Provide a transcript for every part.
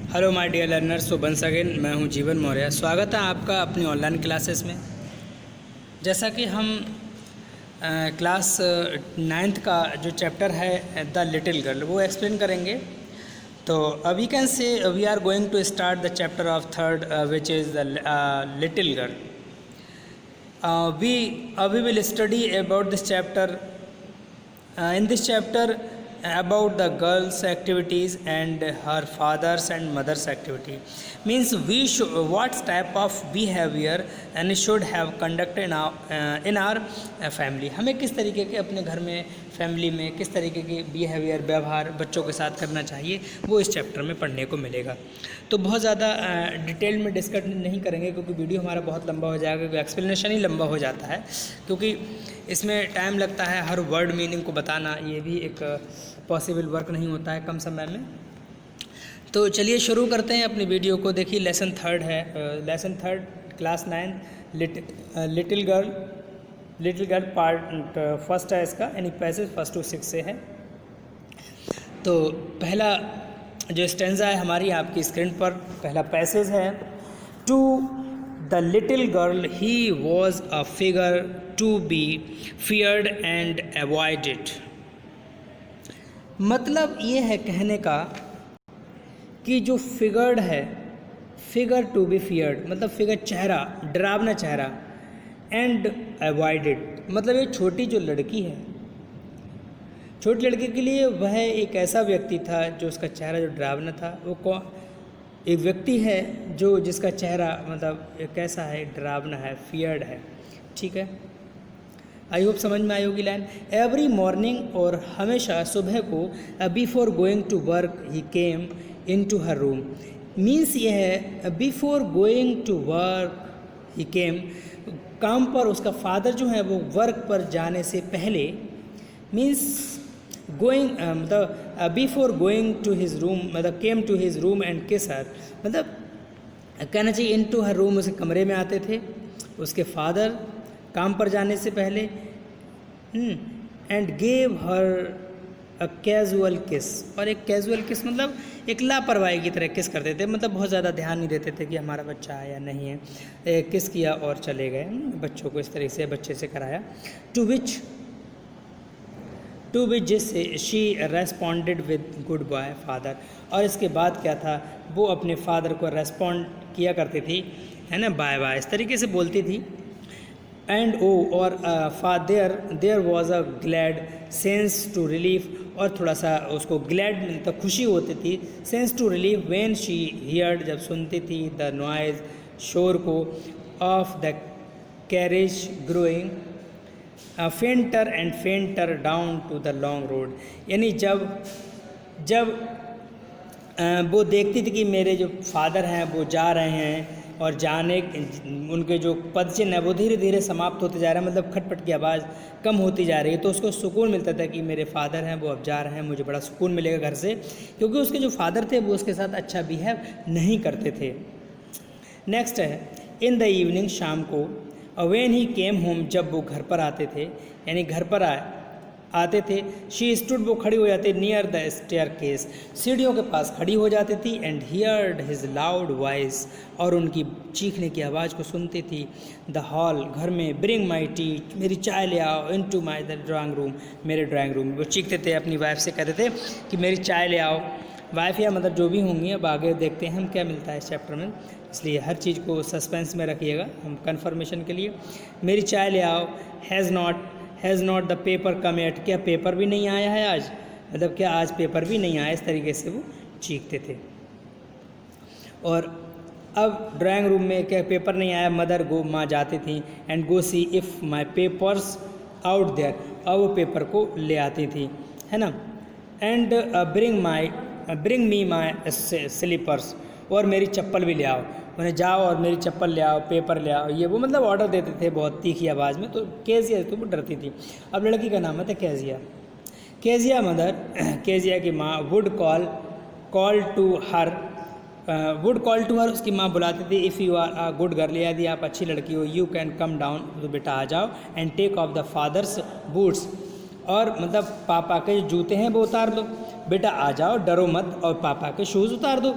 Hello my dear learners. So once again मैं हूं जीवन मौर्य। स्वागत है आपका अपनी ऑनलाइन क्लासेस में। जैसा कि हम क्लास 9th का जो चैप्टर है द लिटिल गर्ल वो एक्सप्लेन करेंगे। तो अभी कैन से we are going to start the chapter of third which is the little girl. we will study about this chapter. In this chapter about the girl's activities and her father's and mother's activity, means we should what type of behavior and should have conduct in our family। हमें किस तरीके के अपने घर में family में किस तरीके की बिहेवियर व्यवहार बच्चों के साथ करना चाहिए वो इस चैप्टर में पढ़ने को मिलेगा। तो बहुत ज़्यादा डिटेल में डिस्कस नहीं करेंगे क्योंकि वीडियो हमारा बहुत लंबा हो जाएगा, क्योंकि एक्सप्लेनेशन ही लंबा हो जाता है, क्योंकि इसमें टाइम लगता है हर वर्ड मीनिंग को बताना। ये भी एक पॉसिबल वर्क नहीं होता है कम समय में। तो चलिए शुरू करते हैं अपनी वीडियो को। देखिए लेसन थर्ड है, lesson third class 9 little girl part first है इसका, यानी पैसेज 1 to 6 से है। तो पहला जो स्टेंजा है हमारी आपकी स्क्रीन पर, पहला पैसेज है। To the little girl he was a figure to be feared and avoided. मतलब ये है कहने का कि जो फिगर्ड है, फिगर टू बी फियर्ड मतलब फिगर चेहरा, डरावना चेहरा, एंड अवॉइडेड मतलब ये छोटी जो लड़की है, छोटी लड़की के लिए वह एक ऐसा व्यक्ति था जो उसका चेहरा जो डरावना था। वो एक व्यक्ति है जो जिसका चेहरा मतलब कैसा है, डरावना है, फियर्ड है। ठीक है, आई होप समझ में आई होगी लाइन। एवरी मॉर्निंग और हमेशा सुबह को before going to work he came in to her room. Means ये है before going to work he came, काम पर उसका फादर जो है वो वर्क पर जाने से पहले, मीन्स गोइंग मतलब before going to his room मतलब came to his room and kiss her, मतलब कहना चाहिए इन टू हर रूम, उसे कमरे में आते थे उसके फादर काम पर जाने से पहले, and gave her a casual किस। और एक कैजुअल किस मतलब एक लापरवाही की तरह किस करते थे, मतलब बहुत ज़्यादा ध्यान नहीं देते थे कि हमारा बच्चा है या नहीं है, किस किया और चले गए। बच्चों को इस तरह से बच्चे से कराया। टू विच जिससे she responded with good boy father. और इसके बाद क्या था, वो अपने फादर को रेस्पॉन्ड किया करती थी, है ना, बाय बाय इस तरीके से बोलती थी। एंड ओ और there was a glad sense to relief, और थोड़ा सा उसको ग्लैड मतलब खुशी होती थी, sense to relief when she heard जब सुनती थी, द नॉइज शोर को, of the carriage growing fainter and fainter down to the long road. यानी जब वो देखती थी कि मेरे जो फादर हैं वो जा रहे हैं और जाने उनके जो पदचिन्ह है वो धीरे धीरे समाप्त होते जा रहे हैं, मतलब खटपट की आवाज़ कम होती जा रही है, तो उसको सुकून मिलता था कि मेरे फादर हैं वो अब जा रहे हैं, मुझे बड़ा सुकून मिलेगा घर से, क्योंकि उसके जो फादर थे वो उसके साथ अच्छा बिहेव नहीं करते थे। नेक्स्ट है इन द इवनिंग, शाम को, व्हेन ही केम होम जब वो घर पर आते थे, यानी घर पर आते थे, शी स्टूड वो खड़ी हो जाती, नियर द स्टेयर केस सीढ़ियों के पास खड़ी हो जाती थी, and heard his loud voice और उनकी चीखने की आवाज़ को सुनती थी, द हॉल घर में, ब्रिंग माई टी मेरी चाय ले आओ, into my the drawing room मेरे ड्राइंग रूम। वो चीखते थे, अपनी वाइफ से कहते थे कि मेरी चाय ले आओ। वाइफ या मदर जो भी होंगी, अब आगे देखते हैं हम क्या मिलता है इस चैप्टर में, इसलिए हर चीज़ को सस्पेंस में रखिएगा हम कंफर्मेशन के लिए। मेरी चाय ले आओ। Has not the paper come yet, क्या पेपर भी नहीं आया है आज, मतलब क्या आज पेपर भी नहीं आया, इस तरीके से वो चीखते थे। और अब ड्राइंग रूम में क्या पेपर नहीं आया, मदर गो माँ जाती थी, and go see if my papers out there, अब वो पेपर को ले आती थी, है ना, and bring me my slippers, और मेरी चप्पल भी ले आओ, उन्हें जाओ और मेरी चप्पल ले आओ, पेपर ले आओ, ये वो मतलब ऑर्डर देते थे बहुत तीखी आवाज़ में। तो केजिया तो वो डरती थी। अब लड़की का नाम है केजिया मदर, केजिया की माँ वुड कॉल टू हर, उसकी माँ बुलाती थी, if you are a good girl, यदि आप अच्छी लड़की हो, यू कैन कम डाउन, तो बेटा आ जाओ, and take off the father's boots, और मतलब पापा के जूते हैं वो उतार दो, बेटा आ जाओ, डरो मत, और पापा के शूज़ उतार दो।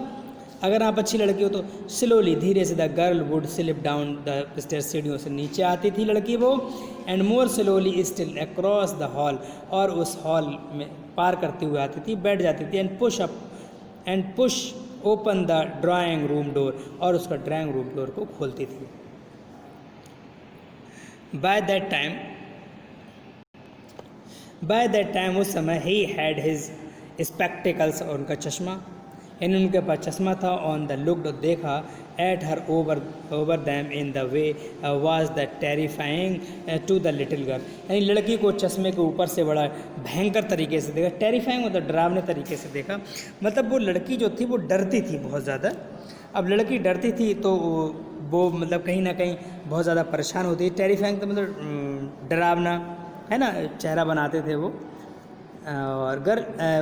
अगर आप अच्छी लड़की हो तो स्लोली धीरे से the girl would slip down the stair, सीढ़ियों से नीचे आती थी लड़की वो, and more slowly still across the hall, और उस हॉल में पार करते हुए आती थी, बैठ जाती थी, and push open the drawing room door, और उसका ड्राइंग रूम डोर को खोलती थी। बाय दैट टाइम उस समय ही हैड हिज स्पेक्टिकल्स, और उनका चश्मा, यानी उनके पास चश्मा था, ऑन द लुक्ड, देखा, at her over them in the way was the terrifying to the little girl, यानी लड़की को चश्मे के ऊपर से बड़ा भयंकर तरीके से देखा, टेरिफाइंग मतलब डरावने तरीके से देखा, मतलब वो लड़की जो थी वो डरती थी बहुत ज़्यादा। अब लड़की डरती थी तो वो मतलब कहीं ना कहीं बहुत ज़्यादा परेशान होती है। टेरिफाइंग तो मतलब डरावना है ना, चेहरा बनाते थे वो। और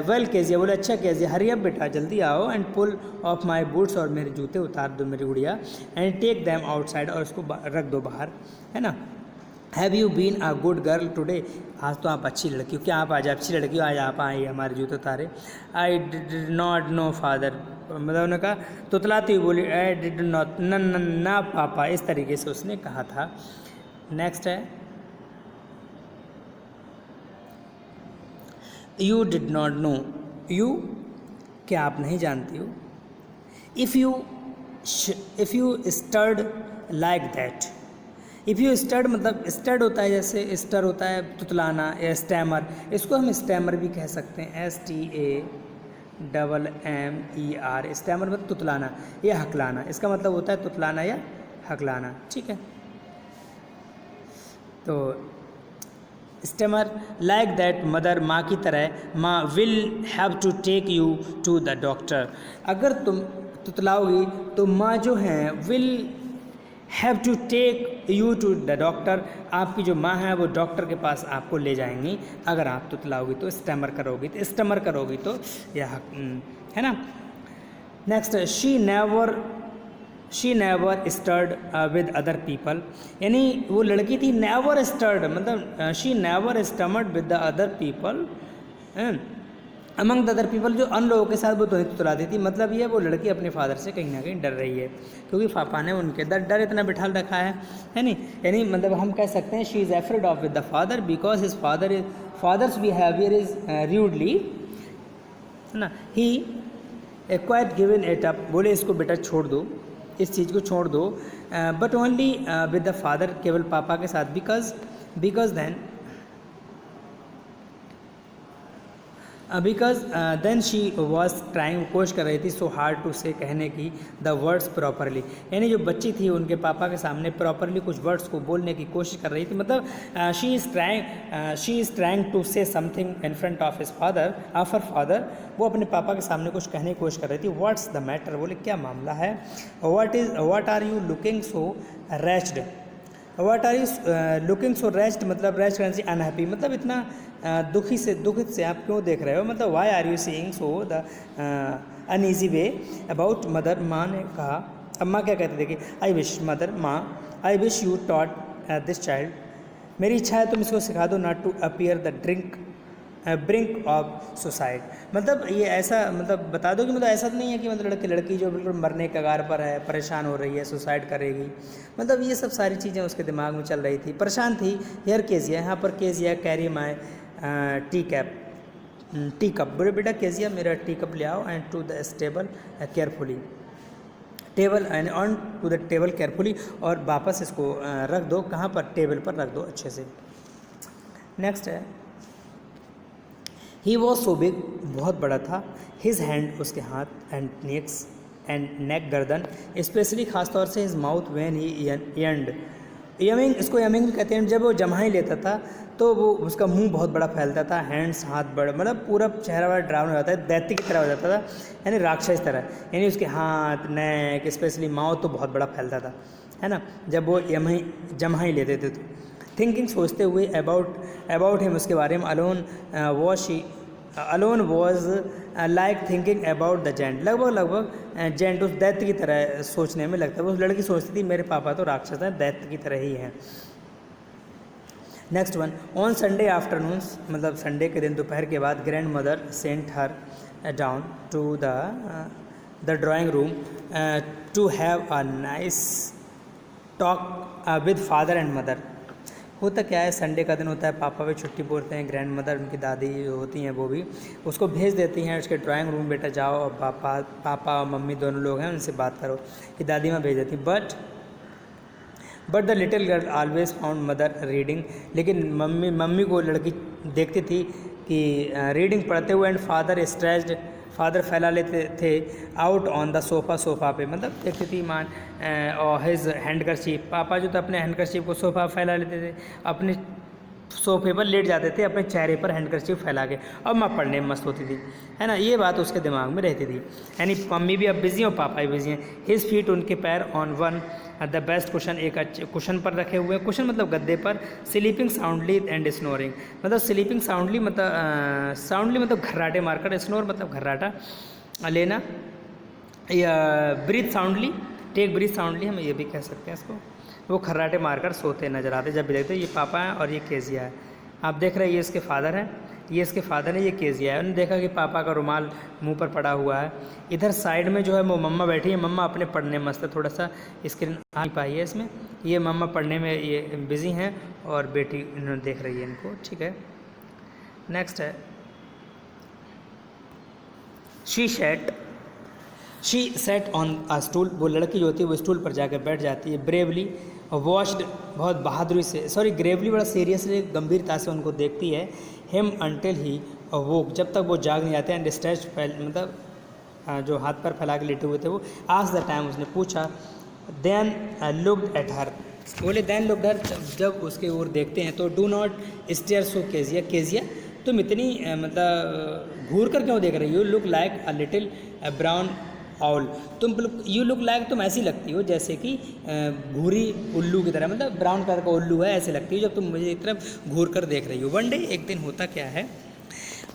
वेल केजिया, बोले अच्छा केजिया, हरी अप बेटा जल्दी आओ, and pull off my boots, और मेरे जूते उतार दो मेरी गुड़िया, एंड टेक दैम आउटसाइड, और उसको रख दो बाहर, है ना। Have you been a good girl today, आज तो आप अच्छी लड़की हो, क्या आप आज अच्छी लड़की हो, आज आप आए हमारे जूते उतारे। I did not no father, मतलब उन्होंने कहा तुतलाती हुई बोली, आई डिड नॉट, ना पापा, इस तरीके से उसने कहा था। नेक्स्ट है you did not know, you क्या आप नहीं जानती हो, if you stuttered like that, if you stuttered मतलब स्टर्ड होता है, जैसे स्टर होता है तुतलाना या स्टैमर, इसको हम स्टैमर भी कह सकते हैं, STAMMER, स्टैमर मतलब तुतलाना या हकलाना, इसका मतलब होता है तुतलाना या हकलाना, ठीक है। तो स्टेमर लाइक दैट, मदर माँ की तरह, माँ will have to take you to the doctor, अगर तुम तुतलाओगी तो माँ जो हैं will have to take you to the doctor, आपकी जो माँ है वो डॉक्टर के पास आपको ले जाएंगी अगर आप तुतलाओगी तो, स्टेमर करोगी तो यह है ना। Next, she never stirred with other people, यानी वो लड़की थी नेवर स्टर्ड, मतलब she never stammered with the other people, among the other people, जो अन्य लोगों के साथ वो तो तुतलाती थी, मतलब ये वो लड़की अपने फादर से कहीं ना कहीं डर रही है, क्योंकि पापा ने उनके डर इतना बिठाल रखा है नहीं, यानी मतलब हम कह सकते हैं she is afraid of with the father because his father's behaviour is rudely, है ना। ही क्वाइट गिवन इट अप, बोले इसको बेटा छोड़ दो, इस चीज़ को छोड़ दो, but only with the father, केवल पापा के साथ, because then she was trying, कोशिश कर रही थी, सो हार्ड टू से, कहने की, द वर्ड्स प्रॉपरली, यानी जो बच्ची थी उनके पापा के सामने प्रॉपरली कुछ वर्ड्स को बोलने की कोशिश कर रही थी, मतलब she is trying to say something in front of his father, of her father, वो अपने पापा के सामने कुछ कहने की कोशिश कर रही थी। व्हाट्स द मैटर, बोले क्या मामला है। What are you looking so rest, what are you looking so rest, मतलब रेस्ट करने से अनहैप्पी, मतलब इतना दुखित से आप क्यों देख रहे हो, मतलब why are you seeing so the uneasy way about mother, माँ ने कहा, अब माँ क्या कहती थी कि I wish you taught this child, मेरी इच्छा है तुम इसको सिखा दो, not to appear the brink of suicide, मतलब ये ऐसा, मतलब बता दो कि मतलब ऐसा नहीं है कि मतलब लड़की जो बिल्कुल मरने के कगार पर है, परेशान हो रही है, सुसाइड करेगी, मतलब ये सब सारी चीज़ें उसके दिमाग में चल रही थी, परेशान थी। हेयर केजिया, यहाँ पर Kezia carry my tea cup, बोले बेटा केजिया मेरा टी कप ले आओ, and to the table carefully, table and on to the table carefully, और वापस इसको रख दो, कहाँ पर, टेबल पर रख दो अच्छे से। नेक्स्ट है ही वॉज सो बिग, बहुत बड़ा था, हिज हैंड, उसके हाथ, एंड नेक गर्दन, स्पेशली खासतौर से हिज माउथ व्हेन ही यमिंग, इसको यमिंग भी कहते हैं, जब वो जम्हाई लेता था तो वो उसका मुंह बहुत बड़ा फैलता था, हैंड्स हाथ बड़ा, मतलब पूरा चेहरा बड़ा ड्राउन हो जाता है, दैत्य की तरह हो जाता था, यानी राक्षस तरह, यानी उसके हाथ, नेक, स्पेशली माउथ तो बहुत बड़ा फैलता था, है ना, जब वो जम्हाई लेते थे तो। थिंकिंग, सोचते हुए, अबाउट हिम, उसके बारे में, alone was like thinking about the giant, लगभग जेंट उस दैत्य की तरह सोचने में लगता है, उस लड़की सोचती थी मेरे पापा तो राक्षस हैं, दैत्य की तरह ही हैं। Next one, on Sunday afternoons, मतलब संडे के दिन दोपहर के बाद, grandmother sent her down to the the drawing room to have a nice talk with father and mother. होता क्या है, संडे का दिन होता है, पापा भी छुट्टी बोलते हैं, ग्रैंड मदर उनकी दादी होती हैं वो भी उसको भेज देती हैं उसके ड्राइंग रूम, बेटा जाओ और पापा और मम्मी दोनों लोग हैं उनसे बात करो, कि दादी माँ भेज देती। But the little girl always found mother reading, लेकिन मम्मी को लड़की देखती थी कि रीडिंग पढ़ते हुए, एंड फादर फैला लेते थे आउट ऑन द सोफ़ा पे, मतलब देखती थी मान और हिज हैंडकरचीफ, पापा जो थे अपने हैंडकरचीफ को सोफ़ा फैला लेते थे, अपने सोफे पर लेट जाते थे अपने चेहरे पर हैंडकरचीफ फैला के, और माँ पढ़ने में मस्त होती थी, है ना, ये बात उसके दिमाग में रहती थी। यानी मम्मी भी अब बिजी हैं और पापा भी बिजी हैं। हिज फीट, उनके पैर, on one the best cushion, एक अच्छे कुशन पर रखे हुए, कुशन मतलब गद्दे पर, स्लीपिंग साउंडली एंड स्नोरिंग, मतलब स्लीपिंग साउंडली मतलब घर्राटे मारकर, स्नोर मतलब घर्राटा लेना, या breathe soundly, take breath soundly हम ये भी कह सकते हैं इसको, वो खर्राटे मारकर सोते नजर आते जब भी देखते। ये पापा हैं और ये केजिया है, आप देख रहे हैं, ये इसके फादर हैं, ये इसके फादर है, ये केजिया है। उन्होंने देखा कि पापा का रुमाल मुंह पर पड़ा हुआ है। इधर साइड में जो है वो मम्मा बैठी है, मम्मा अपने पढ़ने में मस्त है, थोड़ा सा स्क्रीन आ नहीं पाई है इसमें, ये मम्मा पढ़ने में ये बिज़ी हैं और बेटी इन्होंने देख रही है इनको, ठीक है। नेक्स्ट है she said on a stool, वो लड़की जो होती है वो स्टूल पर जाकर बैठ जाती है। ब्रेवली वॉच्ड, बहुत बहादुरी से, सॉरी ग्रेवली बड़ा सीरियसली, गंभीरता से उनको देखती है। हिम अंटिल ही वो, जब तक वो जाग नहीं जाते। एंड स्ट्रेच, मतलब जो हाथ पर फैला के लेटे हुए थे वो। आज द टाइम, उसने पूछा। देन लुक्ड एट हर, बोले देन लुक्ड हर, जब उसके ओर देखते हैं तो do not stare so Kezia, तुम इतनी मतलब घूर कर क्यों देख रही हो। Look like a little brown owl, तुम यू लुक लाइक, तुम ऐसी लगती हो जैसे कि घूरी उल्लू की तरह, मतलब ब्राउन कलर का उल्लू है, ऐसे लगती हो जब तुम मुझे एक तरफ घूर कर देख रही हो। वन डे, एक दिन होता क्या है,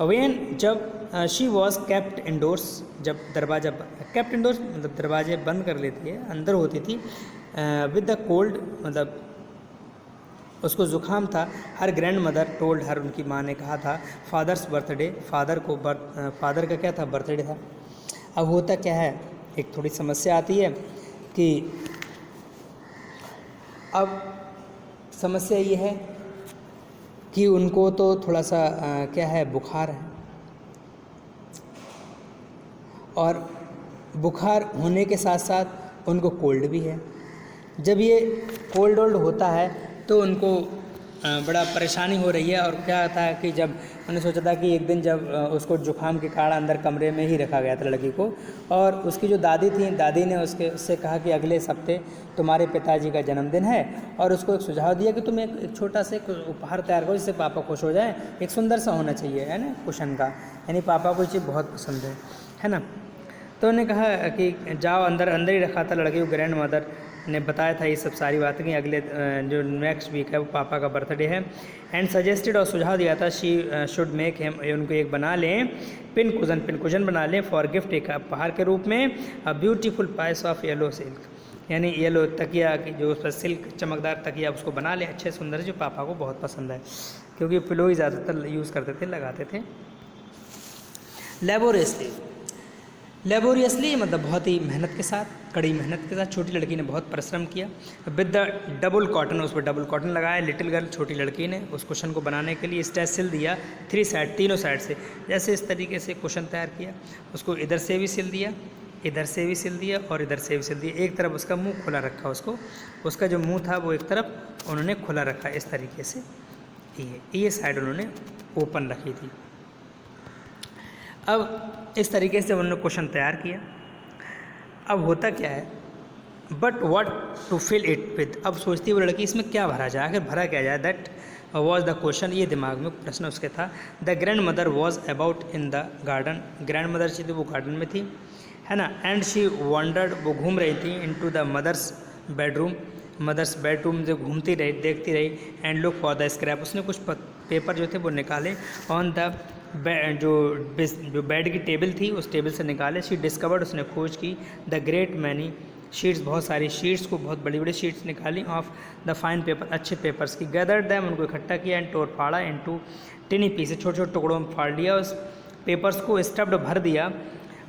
वेन, जब शी वॉज केप्ट इंडोर्स, जब दरवाज़ा केप्ट इंडोर्स मतलब दरवाजे बंद कर लेती है, अंदर होती थी। विद द कोल्ड, मतलब उसको ज़ुकाम था। हर ग्रैंड मदर टोल्ड हर, उनकी माँ ने कहा था। फादर्स बर्थडे, फादर का क्या था, बर्थडे था। अब होता क्या है, एक थोड़ी समस्या आती है कि अब समस्या ये है कि उनको तो थोड़ा सा क्या है, बुखार है, और बुखार होने के साथ साथ उनको कोल्ड भी है। जब ये कोल्ड वोल्ड होता है तो उनको बड़ा परेशानी हो रही है। और क्या था कि जब उन्होंने सोचा था कि एक दिन जब उसको जुकाम के कारण अंदर कमरे में ही रखा गया था लड़की को, और उसकी जो दादी थी, दादी ने उससे कहा कि अगले हफ्ते तुम्हारे पिताजी का जन्मदिन है, और उसको एक सुझाव दिया कि तुम एक छोटा सा उपहार तैयार करो जिससे पापा खुश हो जाए, एक सुंदर सा होना चाहिए, है ना, कुशन का, यानी पापा को ये चीज़ बहुत पसंद है ना। तो उन्होंने कहा कि जाओ, अंदर ही रखा था लड़की को। ग्रैंड मदर ने बताया था ये सब सारी बातें कि अगले जो नेक्स्ट वीक है वो पापा का बर्थडे है। एंड सजेस्टेड, और सुझाव दिया था, शी शुड मेक हिम, उनको एक बना लें पिन कुशन बना लें फॉर गिफ्ट, एक उपहार के रूप में। A beautiful price of yellow silk, यानी येलो तकिया की जो उस पर सिल्क चमकदार तकिया उसको बना लें अच्छे सुंदर, जो पापा को बहुत पसंद है, क्योंकि पिलो ही ज़्यादातर यूज़ करते थे, लगाते थे। लेबोरियसली मतलब बहुत ही मेहनत के साथ, कड़ी मेहनत के साथ छोटी लड़की ने बहुत परिश्रम किया। विद द डबल कॉटन, उस पर डबल कॉटन लगाया। लिटिल गर्ल, छोटी लड़की ने उस कुशन को बनाने के लिए स्टेच सिल दिया 3 साइड, तीनों साइड से, जैसे इस तरीके से कुशन तैयार किया। उसको इधर से भी सिल दिया, इधर से भी सिल दिया और इधर से भी सिल दिया। एक तरफ उसका मुंह खुला रखा, उसका जो मुंह था वो एक तरफ उन्होंने खुला रखा इस तरीके से, ये साइड उन्होंने ओपन रखी थी। अब इस तरीके से उन्होंने क्वेश्चन तैयार किया। अब होता क्या है, but what to fill it with, अब सोचती है वो लड़की इसमें क्या भरा जाए, आखिर भरा क्या जाए। दैट वॉज द क्वेश्चन, ये दिमाग में प्रश्न उसके था। The grandmother was about in the garden, grandmother जी थी वो गार्डन में थी, है ना। एंड शी वॉन्डर्ड, वो घूम रही थी इनटू द मदर्स बेडरूम जो घूमती रही, देखती रही। And look for the scrap, उसने कुछ पेपर जो थे वो निकाले। ऑन द जो बेड की टेबल थी उस टेबल से निकाले। शी डिस्कवर्ड, उसने खोज की। द ग्रेट मैनी शीट्स, बहुत सारी शीट्स को, बहुत बड़ी बड़ी शीट्स निकाली। ऑफ द फाइन पेपर, अच्छे पेपर्स की। गैदर्ड दैम, उनको इकट्ठा किया। एंड टोर, फाड़ा। इनटू टिनी पीसेस, छोटे छोटे टुकड़ों में फाड़ लिया उस पेपर्स को। स्टफ्ड, भर दिया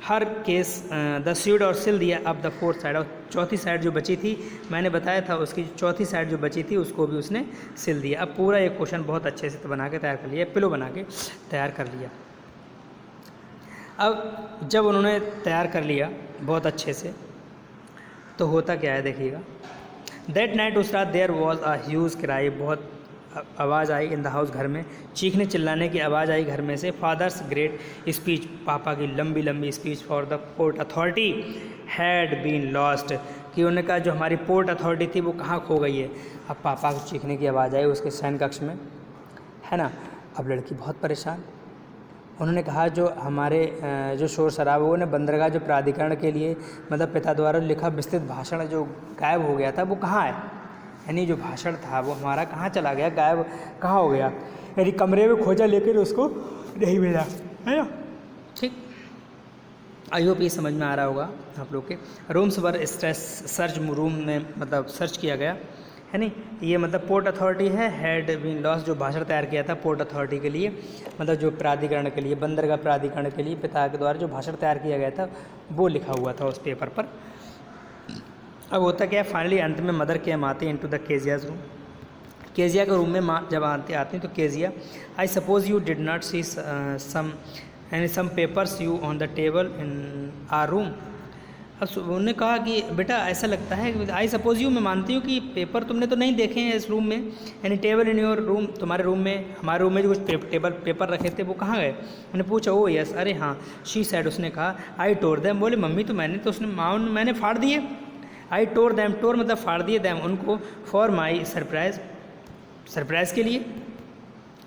हर केस द सीड और सिल दिया अब द फोर्थ साइड, और चौथी साइड जो बची थी मैंने बताया था उसकी चौथी साइड जो बची थी उसको भी उसने सिल दिया। अब पूरा एक क्वेश्चन बहुत अच्छे से बना के तैयार कर लिया, पिलो बना के तैयार कर लिया। अब जब उन्होंने तैयार कर लिया बहुत अच्छे से तो होता क्या है देखिएगा। दैट नाइट उस रात there was a huge cry, बहुत आवाज़ आई इन द हाउस, घर में चीखने चिल्लाने की आवाज़ आई घर में से। फादर्स ग्रेट स्पीच, पापा की लंबी लंबी speech for the port authority had been lost, कि उन्होंने कहा जो हमारी पोर्ट अथॉरिटी थी वो कहाँ खो गई है। अब पापा को चीखने की आवाज़ आई उसके शयन कक्ष में, है ना। अब लड़की बहुत परेशान, उन्होंने कहा जो हमारे जो शोर शराबा वो ने बंदरगाह जो प्राधिकरण के लिए मतलब पिता द्वारा लिखा विस्तृत भाषण जो गायब हो गया था वो कहाँ है, यानी जो भाषण था वो हमारा कहाँ चला गया, गायब कहाँ हो गया, यानी कमरे में खोजा लेकिन उसको नहीं मिला, है ना। ठीक, आई होप ये समझ में आ रहा होगा आप लोग के। रूम्स पर स्ट्रेस सर्च रूम में मतलब सर्च किया गया, है नहीं। ये मतलब पोर्ट अथॉरिटी है, हैड बीन लॉस्ट जो भाषण तैयार किया था पोर्ट अथॉरिटी के लिए, मतलब जो प्राधिकरण के लिए, बंदरगाह प्राधिकरण के लिए पिता के द्वारा जो भाषण तैयार किया गया था वो लिखा हुआ था उस पेपर पर। अब होता क्या है, फाइनली अंत में मदर के हम आते हैं into the Kezia's room, Kezia के रूम में माँ जब आते हैं तो Kezia, I suppose you did not see some papers you on the table in our room. अब उन्होंने कहा कि बेटा ऐसा लगता है, आई सपोज यू मैं मानती हूँ कि पेपर तुमने तो नहीं देखे हैं इस रूम में, यानी टेबल इन योर रूम, तुम्हारे रूम में, हमारे रूम में जो कुछ पेपर रखे थे वो कहाँ गए। मैंने पूछा ओ यस, अरे हाँ, शी सैड उसने कहा, आई टोर देम, बोले मम्मी तो मैंने तो उसने माँ मैंने फाड़ दिए, आई टोर दैम, टोर मतलब फाड़ दिए, दैम उनको, फॉर माई सरप्राइज, सरप्राइज के लिए।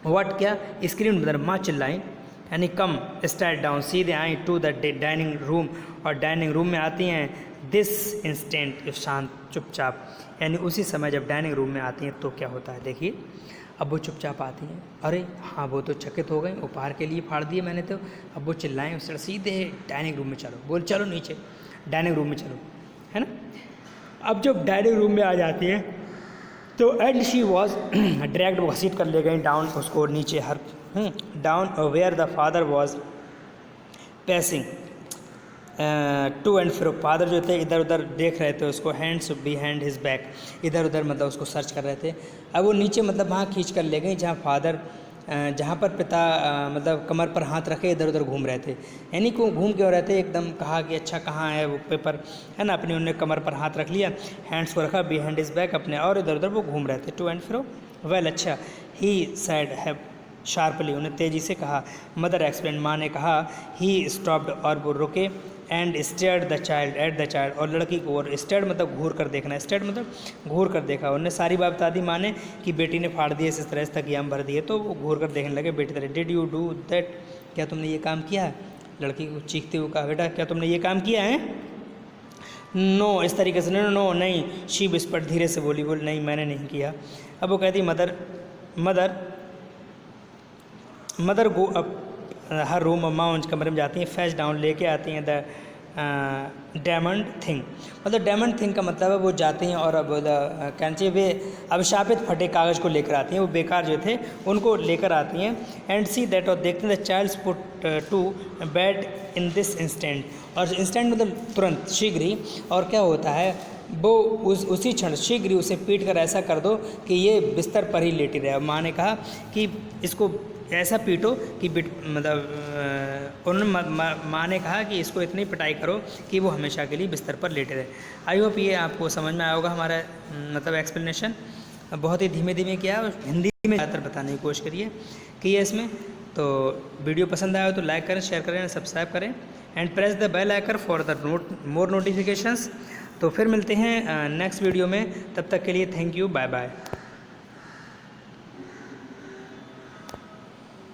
व्हाट क्या, स्क्रीन मतलब माँ चिल्लाई, यानी कम स्टार्ट डाउन, सीधे आई टू द डाइनिंग रूम, और डाइनिंग रूम में आती हैं दिस इंस्टेंट, शांत चुपचाप, यानी उसी समय जब डाइनिंग रूम में आती हैं तो क्या होता है देखिए। अब वो चुपचाप आती हैं, अरे हाँ वो तो चकित हो गए, उपहार के लिए फाड़ दिए मैंने तो। अब वो चिल्लाएँ उससे सीधे डाइनिंग रूम में चलो, बोल चलो नीचे डाइनिंग रूम में चलो, है ना। अब जब डाइनिंग रूम में आ जाती है तो एंड शी वॉज डायरेक्ट वो घसीट कर ले गई डाउन उसको नीचे, her down where the father was pacing to and fro, फादर जो थे इधर उधर देख रहे थे उसको, हैंड्स बिहाइंड हिज बैक, इधर उधर मतलब उसको सर्च कर रहे थे। अब वो नीचे मतलब वहाँ खींच कर ले गई जहाँ फादर जहाँ पर पिता मतलब कमर पर हाथ रखे इधर उधर घूम रहे थे, यानी को घूम क्यों रहे थे, एकदम कहा कि अच्छा कहाँ है वो पेपर, है ना। अपने उन्होंने कमर पर हाथ रख लिया, हैंड्स को रखा बिहाइंड हिज बैक अपने, और इधर उधर वो घूम रहे थे टू एंड फ्रो। वेल अच्छा, ही सैड हैव शार्पली, उन्हें तेज़ी से कहा। मदर एक्सप्लेन, माँ ने कहा। ही स्टॉप्ड, और वो रुके, and stared the child at the child, और लड़की को, और स्टेयर्ड मतलब घूर कर देखना, स्टेयर्ड मतलब घूर कर देखा। उन्होंने सारी बात बता दी माँ ने कि बेटी ने फाड़ दिए इस तरह से तकियाम भर दिए, तो वो घूर कर देखने लगे बेटी तरह। डिड यू डू दैट, क्या तुमने ये काम किया है। लड़की को चीखते हुए कहा, बेटा क्या तुमने ये काम किया है। नो, इस तरीके से, नो नहीं, शी विस्पर्ड, धीरे से बोली, नहीं मैंने नहीं किया। अब वो कहती मदर गो अप हर रूम, माँ उन कमरे में जाती हैं, फैच डाउन लेके आती हैं द डायमंड थिंग, मतलब डायमंड थिंग का मतलब है वो जाती हैं और अब कहना चाहिए वे अभिशापित फटे कागज़ को लेकर आती हैं, वो बेकार जो थे उनको लेकर आती हैं। एंड सी दैट, और देखते हैं the child's put to bed in this instant, और इंस्टेंट मतलब तुरंत, शीघ्र ही, और क्या होता है वो उसी क्षण शीघ्र ही उसे पीट कर ऐसा कर दो कि ये बिस्तर पर ही लेटी रहे। माँ ने कहा कि इसको ऐसा पीटो कि मतलब उन्होंने माँ ने कहा कि इसको इतनी पिटाई करो कि वो हमेशा के लिए बिस्तर पर लेटे रहे। आई होप ये आपको समझ में आया होगा हमारा मतलब एक्सप्लेनेशन। बहुत ही धीमे धीमे किया, हिंदी में ज़्यादातर बताने की कोशिश करिए कि ये इसमें। तो वीडियो पसंद आया हो तो लाइक करें, शेयर करें, सब्सक्राइब करें, and press the bell icon for the more notifications. तो फिर मिलते हैं नेक्स्ट वीडियो में, तब तक के लिए थैंक यू, बाय बाय।